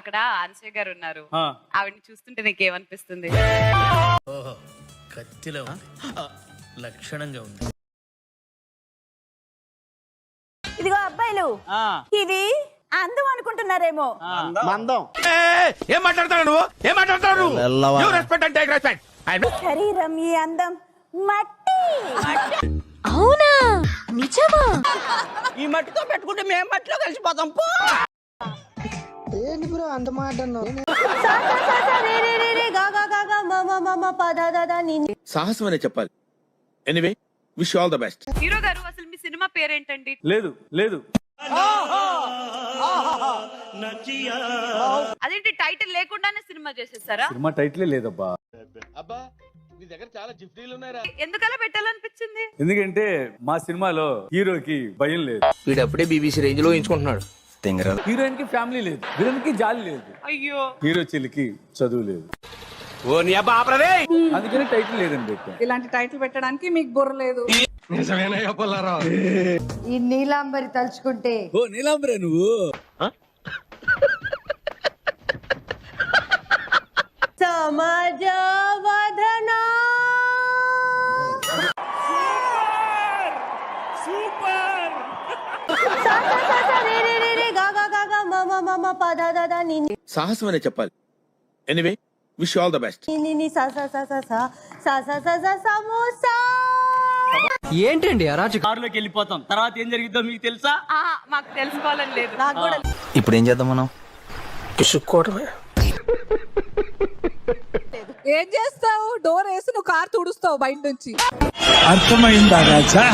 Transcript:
అక్కడ అనసూయ గారు ఉన్నారు, ఆవిడని చూస్తుంటే నీకేమనిపిస్తుంది? ఓహో, కత్తిలో ఉంది. లక్షణంగా ఉంది. ఇదిగో అబ్బాయిలు, ఇది అందం అనుకుంటున్నారేమో. మందం. ఏం మాట్లాడతావు నువ్వు? ఏం మాట్లాడతావు? You respect and take respect. శరీరం ఈ అందం మట్టి. అవునా, నిజమా? ఈ మట్టితో పెట్టుకుంటే మేము మట్టిలో కలిసిపోతాం. పో ఏంటి బ్రో అంత మాట అన్నావు? సాహసం అనే చెప్పాలి. Anyway, wish all the best. Hero గారు, అసలు మీ సినిమా పేరేంటండి? లేదు లేదు. అదేంటి టైటిల్ లేకుండానే సినిమా చేసేసారా? సినిమా టైటిలే లేదబ్బా. అబ్బా, నీ దగ్గర చాలా జిఫ్టీలు ఉన్నాయరా. ఎందుకలా పెట్టాలనిపించింది? ఎందుకంటే మా సినిమాలో హీరోకి భయం లేదు, వీడప్పుడే బీబీసీ రేంజ్ లో ఎంచుకుంటున్నాడు. హీరోయిన్ కి ఫ్యామిలీ లేదు, విలన్ కి జాలి లేదు, అయ్యో, హీరో చెల్లికి చదువు లేదు. ఓ నీ అబ్బా ఆపరదే. అందుకని టైటిల్ లేదని పెట్టా. ఇలాంటి టైటిల్ పెట్టడానికి మీకు బుర్ర లేదు. నిజమేనా పుల్లారావు? ఈ నీలాంబరి తలుచుకుంటే ఓ నీలాంబరే నువ్వు. సమాజవదనా సాహసం అనే చెప్పాలి. Anyway, wish all the best. ఏంటండి అరాచక? కారులోకి వెళ్ళిపోతాం, తర్వాత ఏం జరిగిద్దో మీకు తెలుసా? మాకు తెలుసుకోవాలని లేదు. నాకు కూడా ఇప్పుడు ఏం చేద్దాం మనం? పిసుక్కోవడమే. ఏం చేస్తావు? డోర్ వేసి నువ్వు కార్ తుడుస్తావు బయట నుంచి. అర్థమైందా రాజా?